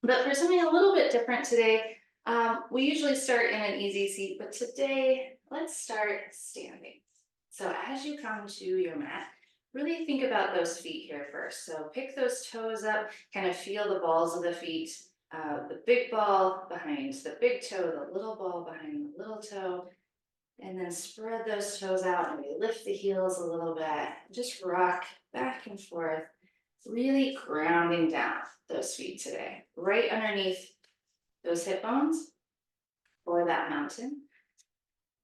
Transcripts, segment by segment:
But for something a little bit different today, we usually start in an easy seat, but today let's start standing. So as you come to your mat, really think about those feet here first. So pick those toes up, kind of feel the balls of the feet, the big ball behind the big toe, the little ball behind the little toe, and then spread those toes out and maybe lift the heels a little bit. Just rock back and forth, really grounding down those feet today, right underneath those hip bones or that mountain.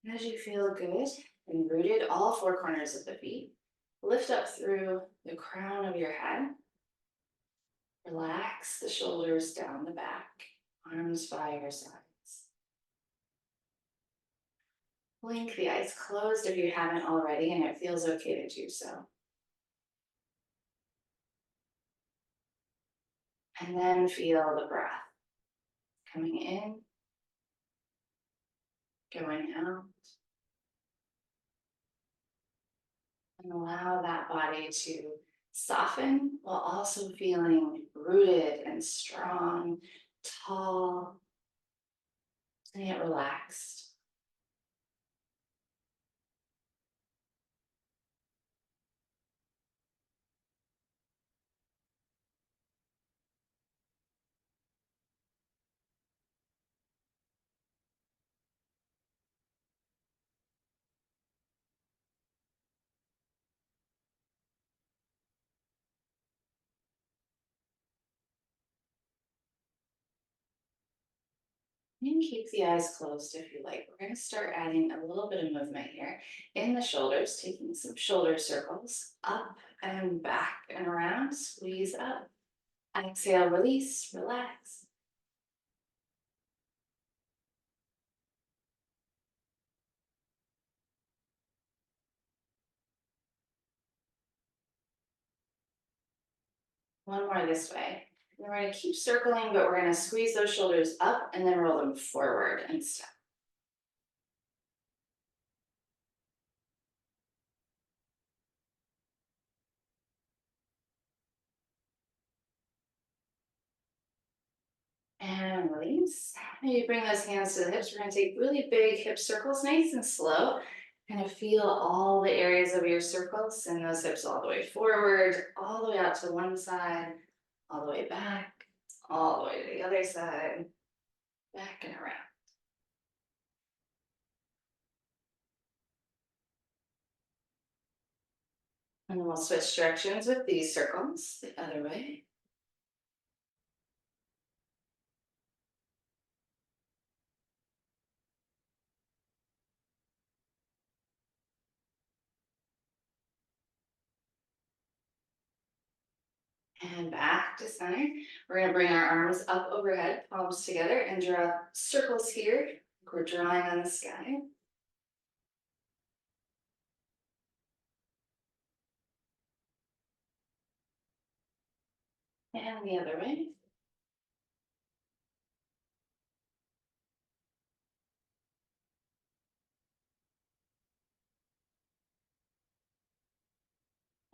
And as you feel good and rooted, all four corners of the feet, lift up through the crown of your head. Relax the shoulders down the back, arms by your sides. Blink the eyes closed if you haven't already, and it feels okay to do so. And then feel the breath coming in, going out, and allow that body to soften while also feeling rooted and strong, tall, and yet relaxed. And keep the eyes closed if you like. We're going to start adding a little bit of movement here in the shoulders, taking some shoulder circles up and back and around. Squeeze up. Exhale, release, relax. One more this way. And we're going to keep circling, but we're going to squeeze those shoulders up and then roll them forward and step. And release. Maybe bring those hands to the hips. We're going to take really big hip circles, nice and slow. Kind of feel all the areas of your circles. Send those hips all the way forward, all the way out to one side, all the way back, all the way to the other side, back and around. And then we'll switch directions with these circles the other way. And back to center. We're going to bring our arms up overhead, palms together, and draw circles here. We're drawing on the sky. And the other way.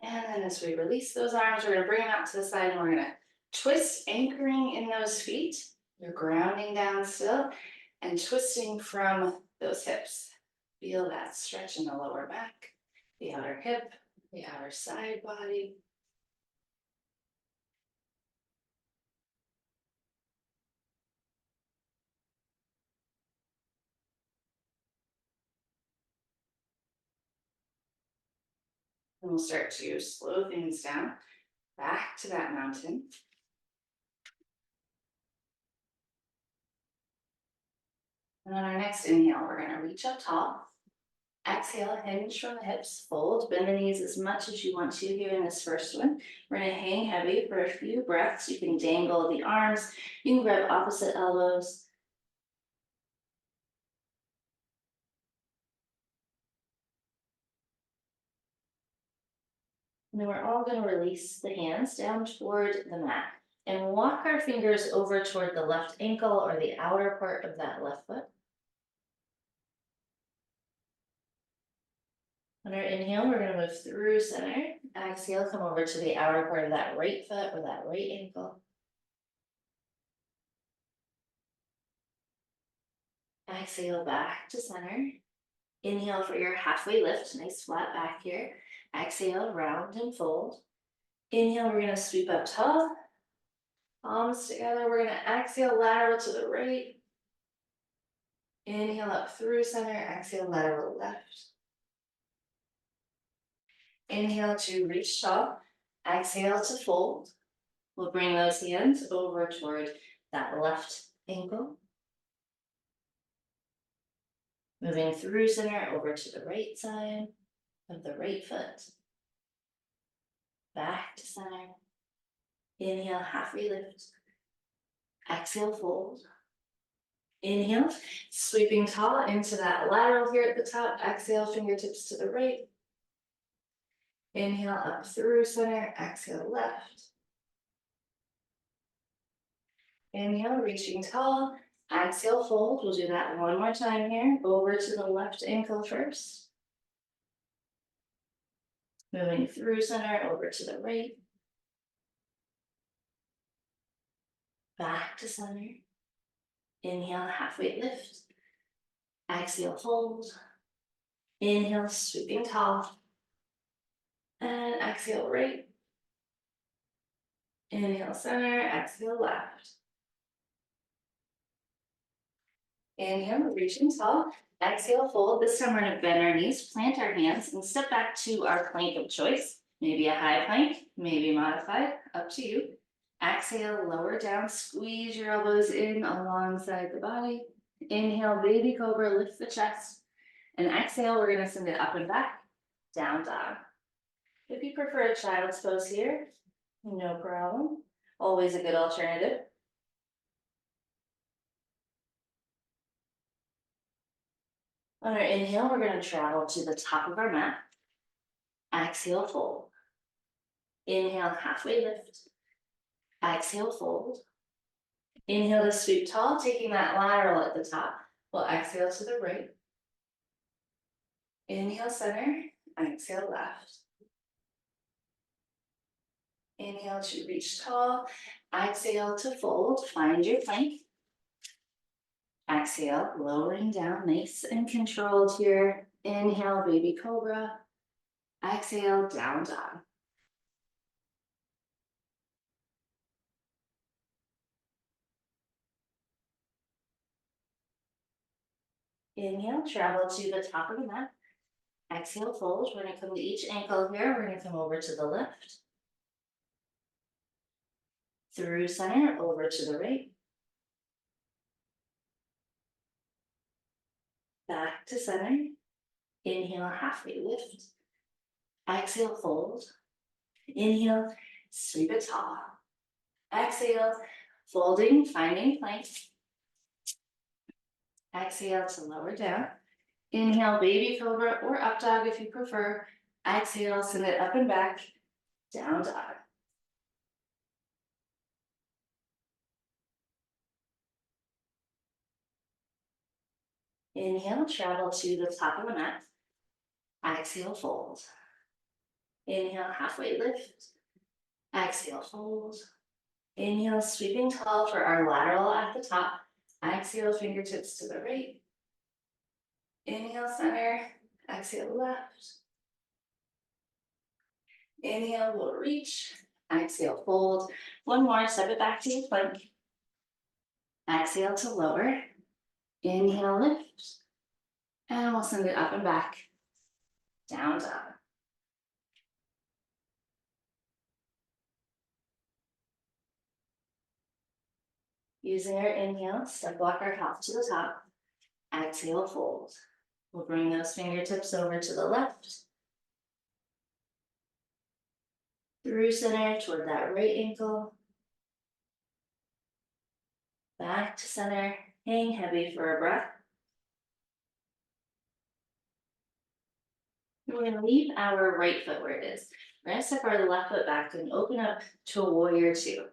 And then as we release those arms, we're going to bring them out to the side and we're going to twist, anchoring in those feet. You're grounding down still and twisting from those hips. Feel that stretch in the lower back, the outer hip, the outer side body. And we'll start to slow things down back to that mountain. And on our next inhale, we're going to reach up tall. Exhale, hinge from the hips, fold, bend the knees as much as you want to here in this first one. We're going to hang heavy for a few breaths. You can dangle the arms. You can grab opposite elbows. And then we're all going to release the hands down toward the mat and walk our fingers over toward the left ankle or the outer part of that left foot. On our inhale, we're going to move through center. Exhale, come over to the outer part of that right foot or that right ankle. Exhale back to center. Inhale for your halfway lift, nice flat back here. Exhale, round and fold. Inhale, we're gonna sweep up tall. Palms together, we're gonna exhale, lateral to the right. Inhale up through center, exhale, lateral left. Inhale to reach tall. Exhale to fold. We'll bring those hands over toward that left ankle. Moving through center over to the right side of the right foot. Back to center. Inhale, halfway lift. Exhale, fold. Inhale, sweeping tall into that lateral here at the top. Exhale, fingertips to the right. Inhale, up through center. Exhale, left. Inhale, reaching tall. Exhale, fold. We'll do that one more time here. Over to the left ankle first. Moving through center, over to the right. Back to center. Inhale, halfway lift. Exhale, fold. Inhale, sweeping tall. And exhale, right. Inhale, center. Exhale, left. Inhale, reaching tall. Exhale, fold. This time we're going to bend our knees, plant our hands, and step back to our plank of choice. Maybe a high plank, maybe modified, up to you. Exhale, lower down, squeeze your elbows in alongside the body. Inhale, baby cobra, lift the chest. And exhale, we're going to send it up and back, down dog. If you prefer a child's pose here, no problem. Always a good alternative. On our inhale, we're going to travel to the top of our mat. Exhale, fold. Inhale, halfway lift. Exhale, fold. Inhale to sweep tall, taking that lateral at the top. We'll exhale to the right. Inhale, center. Exhale, left. Inhale to reach tall. Exhale to fold. Find your plank. Exhale, lowering down, nice and controlled here. Inhale, baby cobra. Exhale, down dog. Inhale, travel to the top of the mat. Exhale, fold. We're going to come to each ankle here. We're going to come over to the left. Through center, over to the right. Back to center. Inhale, halfway lift. Exhale, fold. Inhale, sweep it tall. Exhale, folding, finding plank. Exhale to lower down. Inhale, baby cobra or up dog if you prefer. Exhale, send it up and back, down dog. Inhale, travel to the top of the mat. Exhale, fold. Inhale, halfway lift. Exhale, fold. Inhale, sweeping tall for our lateral at the top. Exhale, fingertips to the right. Inhale, center. Exhale, left. Inhale, we'll reach. Exhale, fold. One more, step it back to your plank. Exhale to lower. Inhale, lift. And we'll send it up and back. Down dog. Using our inhale, step walk our half to the top. Exhale, fold. We'll bring those fingertips over to the left. Through center toward that right ankle. Back to center. Hang heavy for a breath. We're going to leave our right foot where it is. We're going to step our left foot back and open up to a warrior two.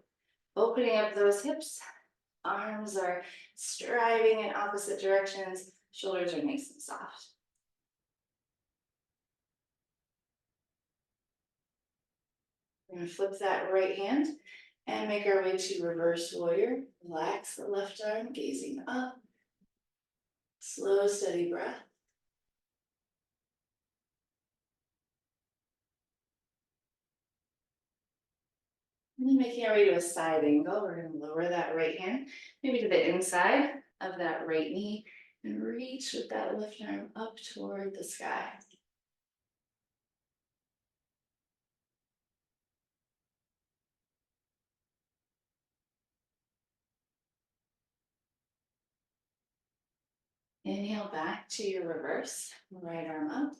Opening up those hips. Arms are striving in opposite directions. Shoulders are nice and soft. We're going to flip that right hand and make our way to reverse warrior. Relax the left arm, gazing up. Slow, steady breath. And then making our way to a side angle, we're going to lower that right hand, maybe to the inside of that right knee, and reach with that left arm up toward the sky. Inhale back to your reverse, right arm up.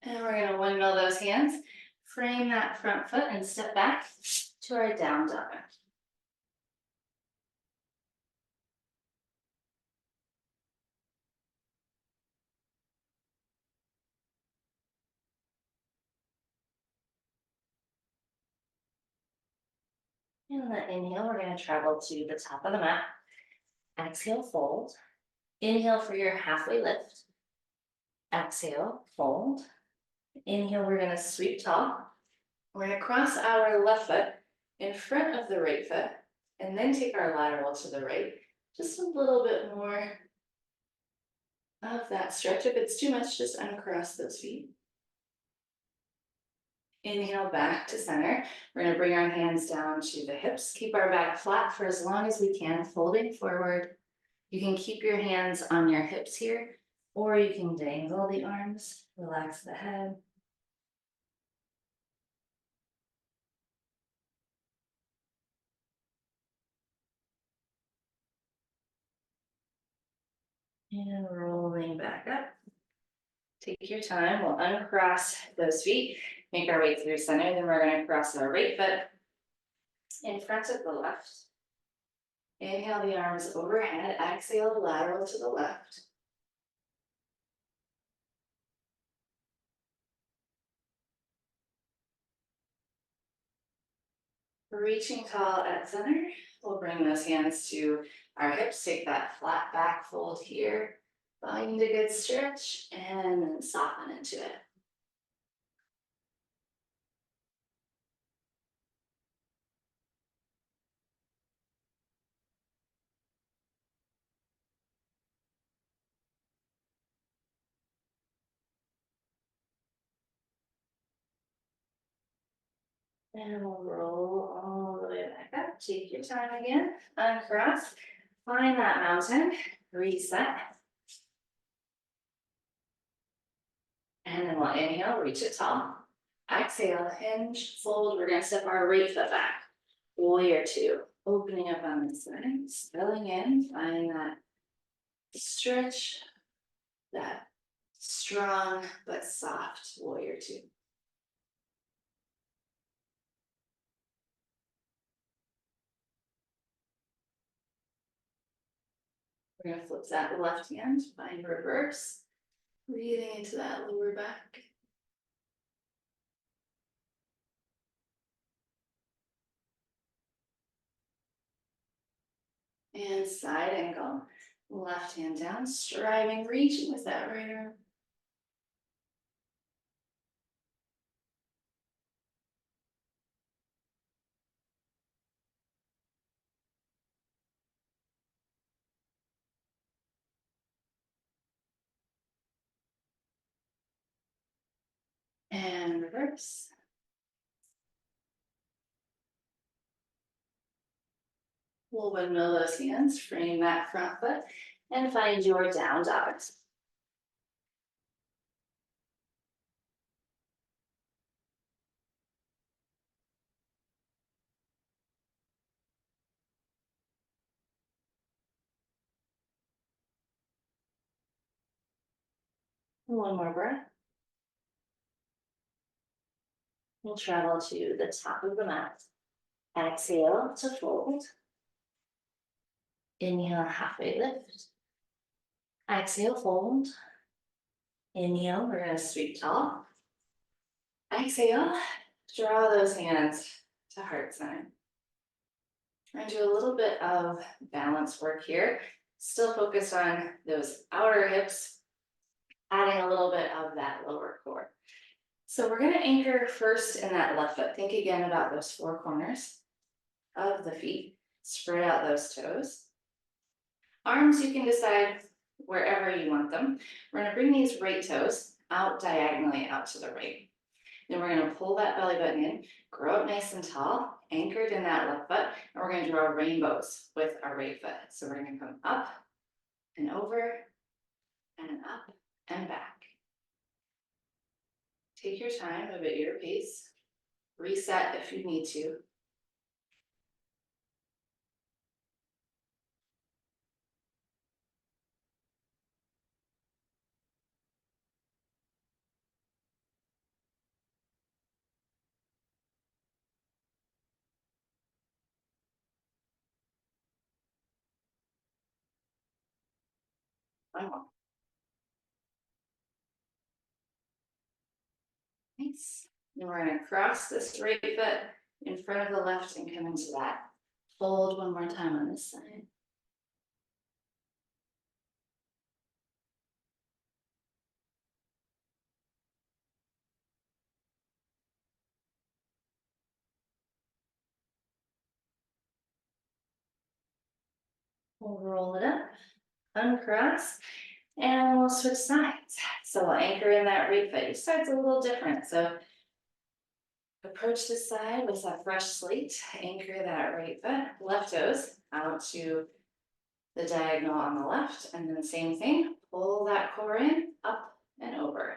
And we're going to windmill those hands, frame that front foot, and step back to our down dog. And on that inhale, we're going to travel to the top of the mat. Exhale, fold. Inhale for your halfway lift. Exhale, fold. Inhale, we're going to sweep tall. We're going to cross our left foot in front of the right foot, and then take our lateral to the right. Just a little bit more of that stretch. If it's too much, just uncross those feet. Inhale back to center. We're going to bring our hands down to the hips. Keep our back flat for as long as we can, folding forward. You can keep your hands on your hips here, or you can dangle the arms, relax the head. And rolling back up. Take your time. We'll uncross those feet, make our way through center. Then we're going to cross our right foot in front of the left. Inhale the arms overhead. Exhale, lateral to the left. Reaching tall at center. We'll bring those hands to our hips. Take that flat back fold here. Find a good stretch and then soften into it. And we'll roll all the way back up. Take your time again. Uncross. Find that mountain. Reset. And then we'll inhale, reach it tall. Exhale, hinge, fold. We're going to step our right foot back. Warrior two. Opening up on the side. Spilling in. Find that stretch. That strong but soft warrior two. We're going to flip that left hand, find reverse, breathing into that lower back. And side angle, left hand down, striving, reaching with that right arm. And reverse. We'll windmill those hands, frame that front foot, and find your down dog. One more breath. We'll travel to the top of the mat. Exhale to fold. Inhale, halfway lift. Exhale, fold. Inhale, we're going to sweep tall. Exhale, draw those hands to heart center. And do a little bit of balance work here. Still focused on those outer hips, adding a little bit of that lower core. So we're going to anchor first in that left foot. Think again about those four corners of the feet. Spread out those toes. Arms, you can decide wherever you want them. We're gonna bring these right toes out diagonally out to the right. Then we're gonna pull that belly button in, grow up nice and tall, anchored in that left foot, and we're gonna draw rainbows with our right foot. So we're gonna come up and over and up and back. Take your time, move at your pace. Reset if you need to. One more. Nice. Then we're gonna cross this right foot in front of the left and come into that. Fold one more time on this side. We'll roll it up, uncross, and we'll switch sides. So we'll anchor in that right foot. Each side's a little different. So approach this side with a fresh slate. Anchor that right foot, left toes out to the diagonal on the left. And then same thing, pull that core in, up and over.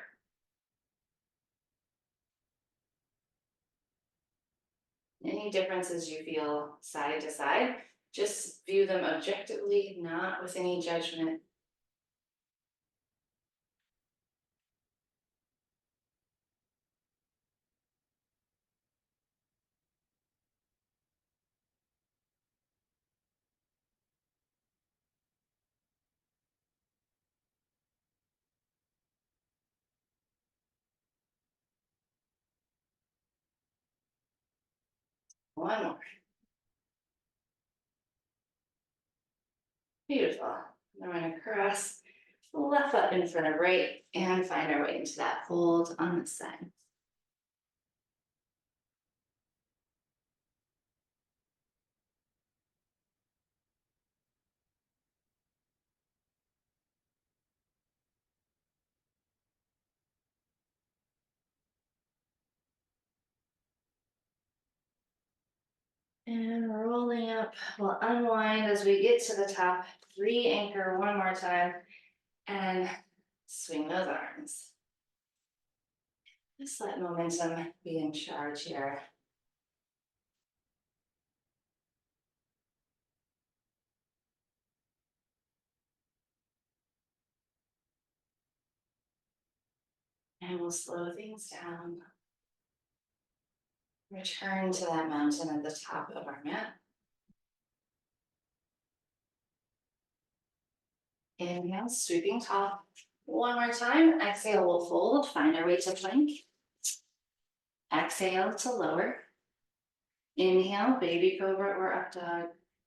Any differences you feel side to side, just view them objectively, not with any judgment. One more. Beautiful. Then we're gonna cross left foot in front of right and find our way into that fold on this side. And rolling up, we'll unwind as we get to the top, re-anchor one more time, and swing those arms. Just let momentum be in charge here. And we'll slow things down. Return to that mountain at the top of our mat. Inhale, sweeping tall. One more time. Exhale, we'll fold. Find our way to plank. Exhale to lower. Inhale, baby cobra or up dog.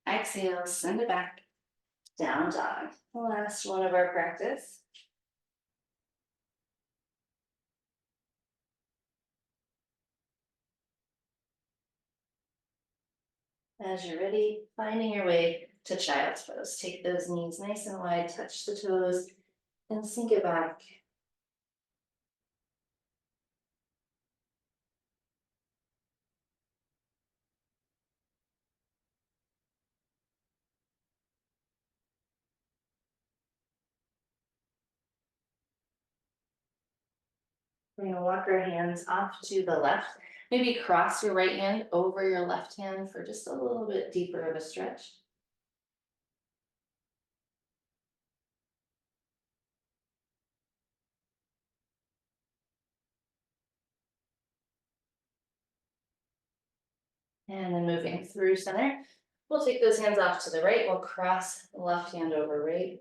Exhale, send it back. Down dog. Last one of our practice. As you're ready, finding your way to child's pose. Take those knees nice and wide, touch the toes, and sink it back. We're gonna walk our hands off to the left. Maybe cross your right hand over your left hand for just a little bit deeper of a stretch. And then moving through center, we'll take those hands off to the right. We'll cross left hand over right.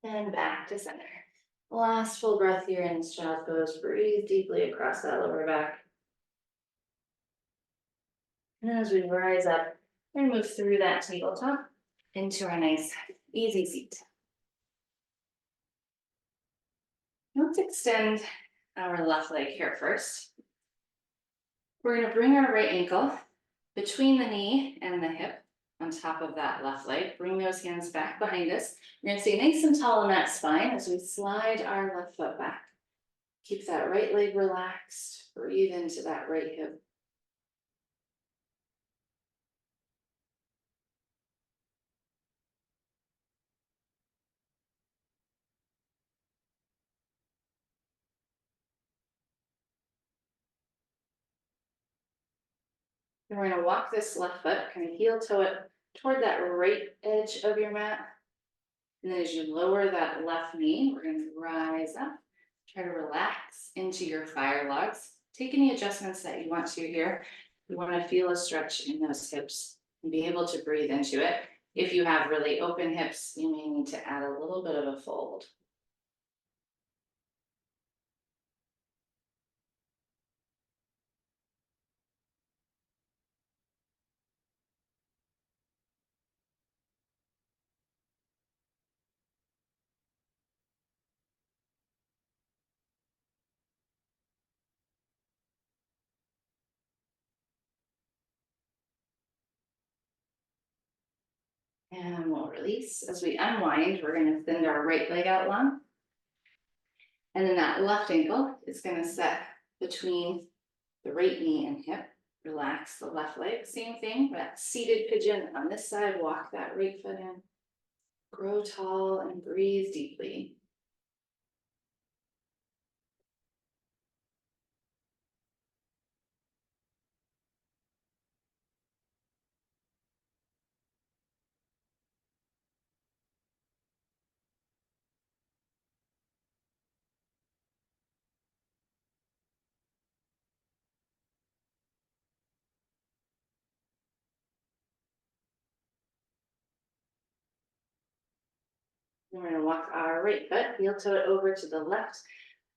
And back to center. Last full breath here in child's pose. Breathe deeply across that lower back. And as we rise up and move through that tabletop into our nice easy seat. Let's extend our left leg here first. We're going to bring our right ankle between the knee and the hip on top of that left leg. Bring those hands back behind us. We're going to stay nice and tall in that spine as we slide our left foot back. Keep that right leg relaxed. Breathe into that right hip. And we're going to walk this left foot, kind of heel toe it toward that right edge of your mat. And then as you lower that left knee, we're going to rise up. Try to relax into your fire logs. Take any adjustments that you want to here. You want to feel a stretch in those hips and be able to breathe into it. If you have really open hips, you may need to add a little bit of a fold. And we'll release. As we unwind, we're going to send our right leg out long. And then that left ankle is going to set between the right knee and hip. Relax the left leg. Same thing, that seated pigeon on this side. Walk that right foot in. Grow tall and breathe deeply. We're going to walk our right foot, heel toe it over to the left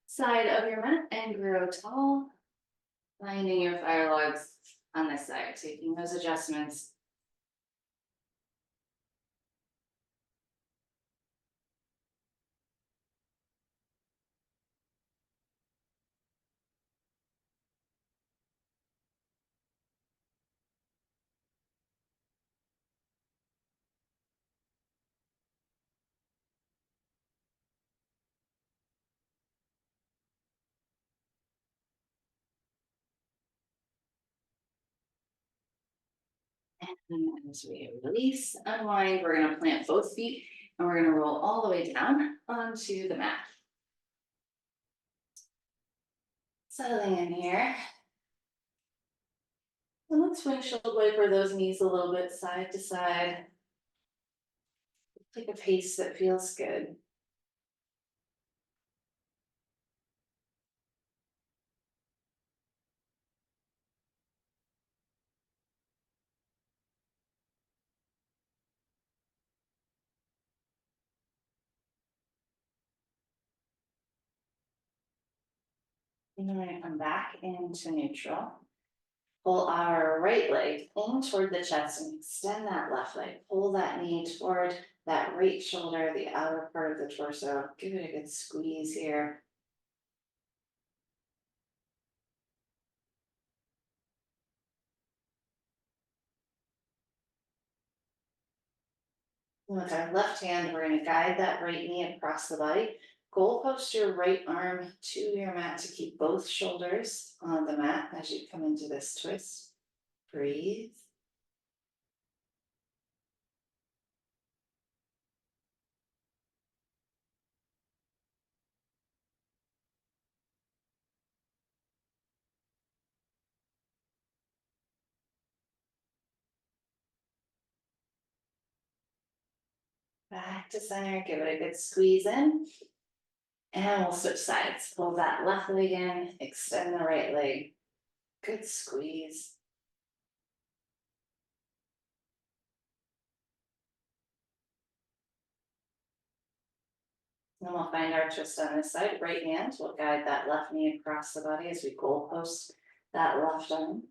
side of your mat and grow tall. Finding your fire logs on this side, taking those adjustments. And as we release, unwind, we're going to plant both feet and we're going to roll all the way down onto the mat. Settling in here. And let's windshield wiper those knees a little bit side to side. Take a pace that feels good. And then we're going to come back into neutral. Pull our right leg in toward the chest and extend that left leg. Pull that knee toward that right shoulder, the outer part of the torso. Give it a good squeeze here. And with our left hand, we're going to guide that right knee across the body. Goalpost your right arm to your mat to keep both shoulders on the mat as you come into this twist. Breathe. Back to center, give it a good squeeze in. And we'll switch sides. Pull that left leg in, extend the right leg. Good squeeze. And then we'll find our twist on this side. Right hand will guide that left knee across the body as we goalpost that left arm.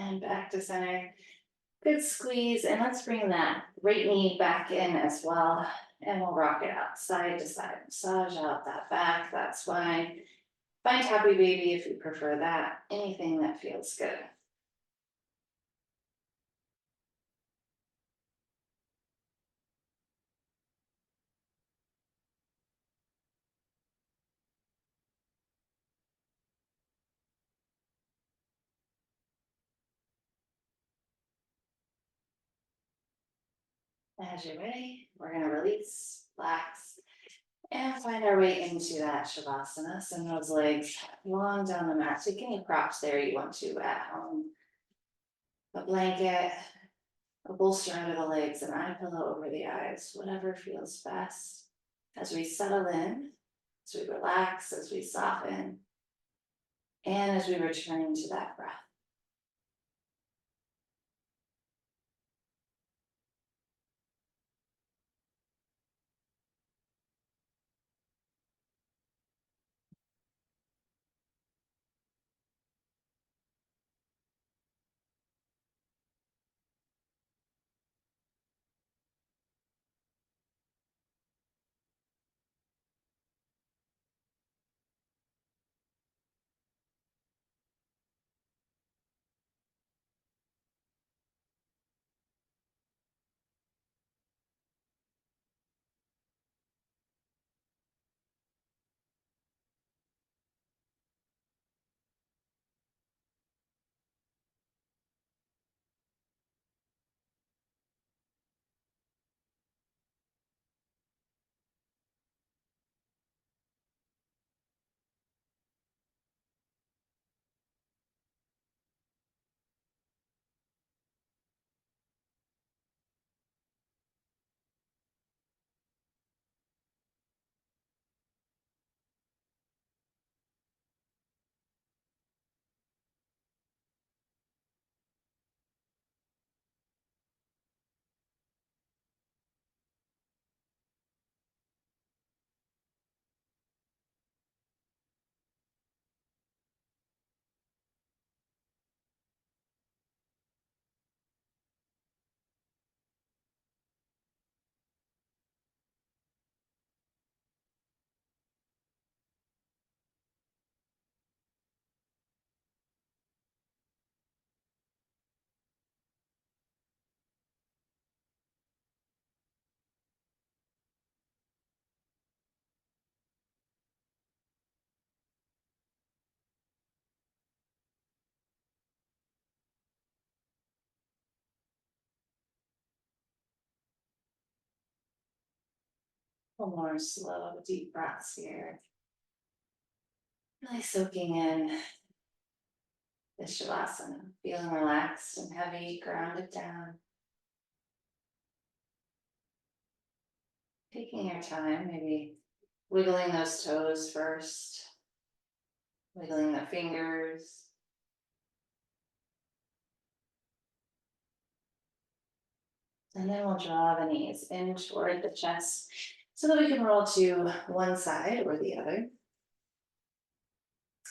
And back to center. Good squeeze. And let's bring that right knee back in as well. And we'll rock it out side to side. Massage out that back, that spine. Find happy baby if you prefer that. Anything that feels good. As you're ready, we're going to release, relax, and find our way into that Shavasana. Send those legs long down the mat. Take any props there you want to at home. A blanket, a bolster under the legs, an eye pillow over the eyes, whatever feels best. As we settle in, as we relax, as we soften, and as we return to that breath. One more slow, deep breaths here. Really soaking in this Shavasana, feeling relaxed and heavy, grounded down. Taking your time, maybe wiggling those toes first, wiggling the fingers. And then we'll draw the knees in toward the chest so that we can roll to one side or the other.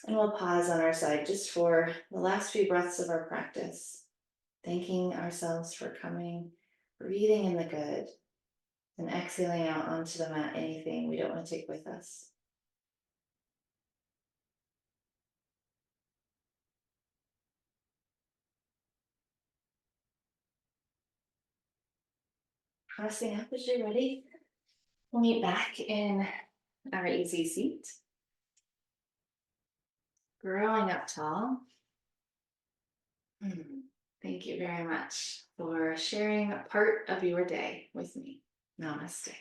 And we'll pause on our side just for the last few breaths of our practice, thanking ourselves for coming, breathing in the good, and exhaling out onto the mat anything we don't want to take with us. Crossing up as you're ready. We'll meet back in our easy seat. Growing up tall. Thank you very much for sharing a part of your day with me. Namaste.